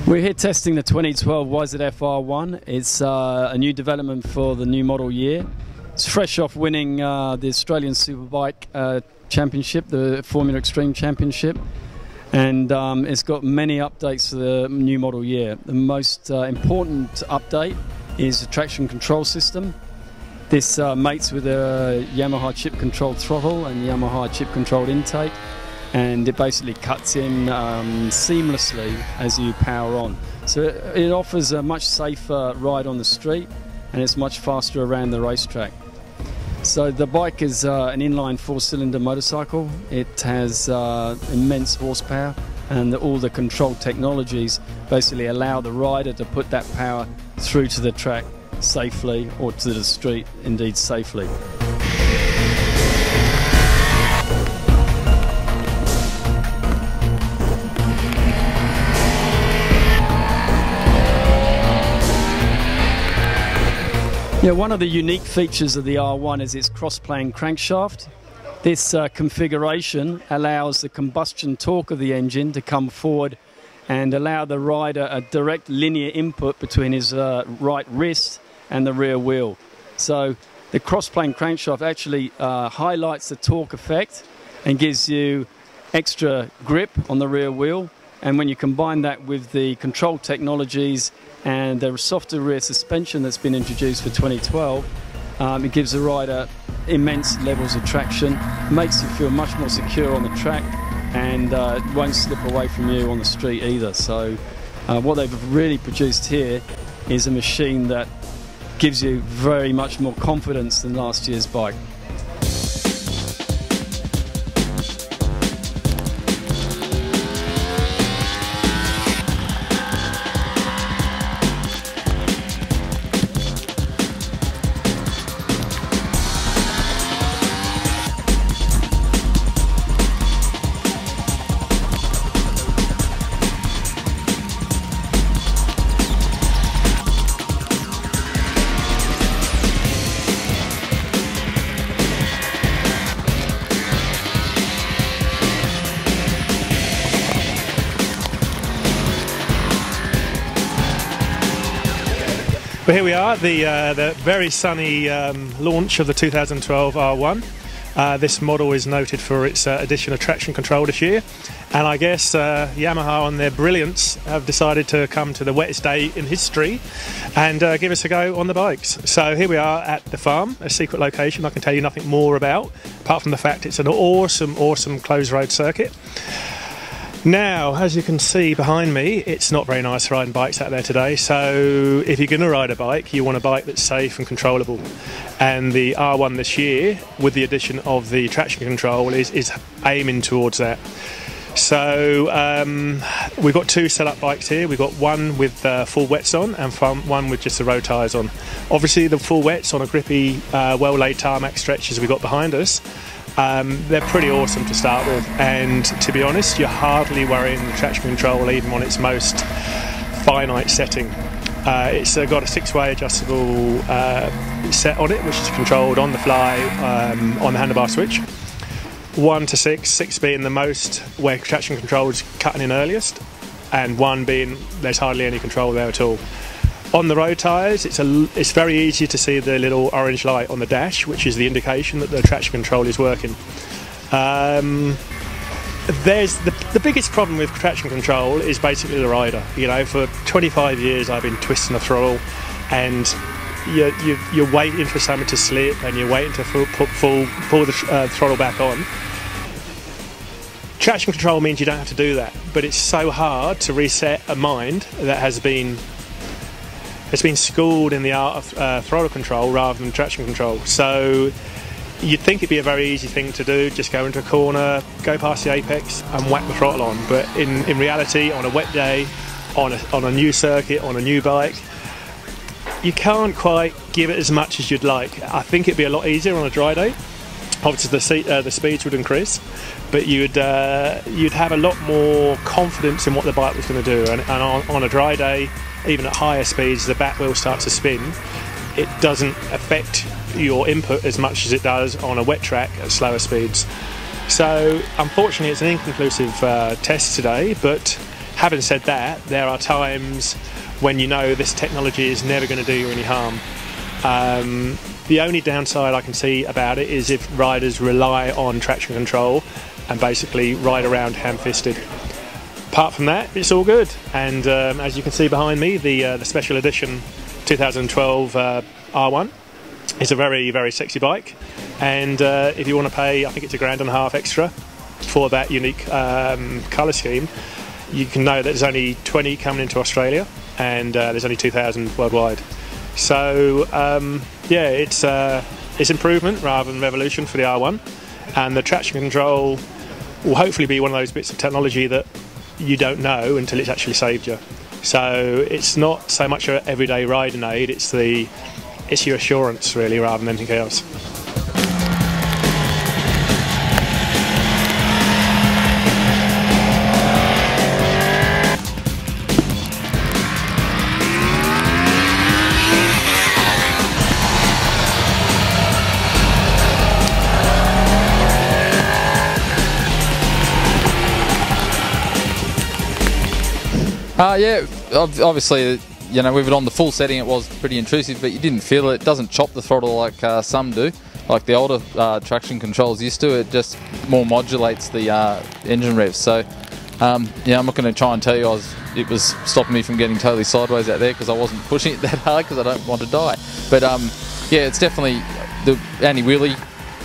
We're here testing the 2012 YZF R1. It's a new development for the new model year. It's fresh off winning the Australian Superbike Championship, the Formula Extreme Championship, and it's got many updates for the new model year. The most important update is the traction control system. This mates with a Yamaha chip-controlled throttle and Yamaha chip-controlled intake, and it basically cuts in seamlessly as you power on. So it offers a much safer ride on the street, and it's much faster around the racetrack. So the bike is an inline four-cylinder motorcycle. It has immense horsepower, and all the control technologies basically allow the rider to put that power through to the track safely, or to the street, indeed safely. Yeah, one of the unique features of the R1 is its cross-plane crankshaft. This configuration allows the combustion torque of the engine to come forward and allow the rider a direct linear input between his right wrist and the rear wheel. So the cross-plane crankshaft actually highlights the torque effect and gives you extra grip on the rear wheel. And when you combine that with the control technologies and the softer rear suspension that's been introduced for 2012, it gives the rider immense levels of traction, makes you feel much more secure on the track, and it won't slip away from you on the street either. So what they've really produced here is a machine that gives you very much more confidence than last year's bike. Well, here we are, the very sunny launch of the 2012 R1. This model is noted for its addition of traction control this year, and I guess Yamaha, on their brilliance, have decided to come to the wettest day in history and give us a go on the bikes. So here we are at the farm, a secret location I can tell you nothing more about, apart from the fact it's an awesome closed road circuit. Now, as you can see behind me, it's not very nice riding bikes out there today, so if you're going to ride a bike, you want a bike that's safe and controllable. And the R1 this year, with the addition of the traction control, is aiming towards that. So we've got two set-up bikes here. We've got one with full wets on and one with just the road tyres on. Obviously the full wets on a grippy, well-laid tarmac stretch as we've got behind us. They're pretty awesome to start with, and to be honest, you're hardly worrying the traction control even on its most finite setting. It's got a 6-way adjustable set on it, which is controlled on the fly on the handlebar switch. 1 to 6, 6 being the most where traction control is cutting in earliest, and 1 being there's hardly any control there at all. On the road tyres, it's very easy to see the little orange light on the dash, which is the indication that the traction control is working. There's the biggest problem with traction control is basically the rider. You know, for 25 years I've been twisting the throttle, and you're waiting for something to slip, and you're waiting to pull the throttle back on. Traction control means you don't have to do that, but it's so hard to reset a mind that has been schooled in the art of throttle control rather than traction control. So you'd think it'd be a very easy thing to do, just go into a corner, go past the apex and whack the throttle on. But in reality, on a wet day, on a new circuit, on a new bike, you can't quite give it as much as you'd like. I think it'd be a lot easier on a dry day. Obviously the speeds would increase, but you'd have a lot more confidence in what the bike was going to do. And on a dry day, even at higher speeds, the back wheel starts to spin. It doesn't affect your input as much as it does on a wet track at slower speeds. So unfortunately it's an inconclusive test today, but Having said that, there are times when you know this technology is never going to do you any harm. The only downside I can see about it is if riders rely on traction control and basically ride around ham-fisted. Apart from that, it's all good. And as you can see behind me, the special edition 2012 R1 is a very, very sexy bike. And if you want to pay, I think it's £1.5 grand extra for that unique colour scheme, you can know that there's only 20 coming into Australia, and there's only 2,000 worldwide. So yeah, it's improvement rather than revolution for the R1, and the traction control will hopefully be one of those bits of technology that you don't know until it's actually saved you. So it's not so much an everyday riding aid, it's your assurance really, rather than anything else. Yeah, obviously, you know, with it on the full setting, it was pretty intrusive, but you didn't feel it. It doesn't chop the throttle like some do, like the older traction controls used to. It just more modulates the engine revs. So, yeah, I'm not going to try and tell you it was stopping me from getting totally sideways out there because I wasn't pushing it that hard because I don't want to die. But yeah, it's definitely, the anti-wheelie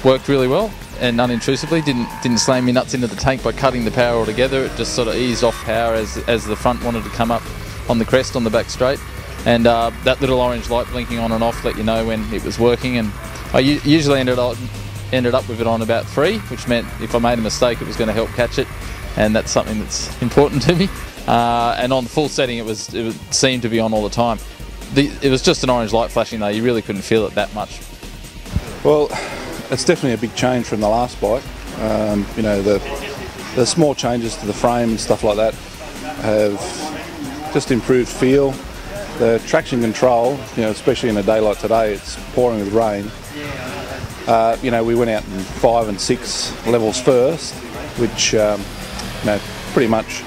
worked really well and unintrusively, didn't slam me nuts into the tank by cutting the power altogether. It just sort of eased off power as the front wanted to come up on the crest on the back straight, and that little orange light blinking on and off let you know when it was working. And I usually ended up with it on about 3, which meant if I made a mistake it was going to help catch it, and that's something that's important to me. And on the full setting it seemed to be on all the time. It was just an orange light flashing though, you really couldn't feel it that much. Well, it's definitely a big change from the last bike. You know, the small changes to the frame and stuff like that have just improved feel. The traction control, you know, especially in a day like today, it's pouring with rain. You know, we went out in 5 and 6 levels first, which you know, pretty much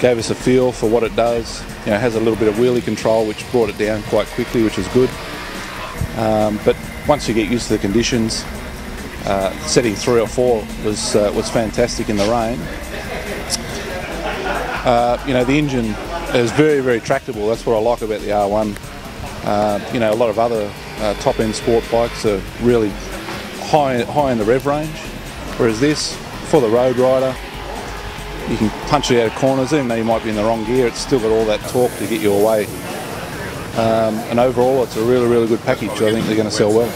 gave us a feel for what it does. You know, it has a little bit of wheelie control, which brought it down quite quickly, which is good. But once you get used to the conditions, setting 3 or 4 was fantastic in the rain. You know, the engine is very, very tractable. That's what I like about the R1. You know, a lot of other top-end sport bikes are really high in the rev range, whereas this, for the road rider, you can punch it out of corners. Even though you might be in the wrong gear, it's still got all that torque to get you away. And overall, it's a really, really good package. I think they're going to sell well.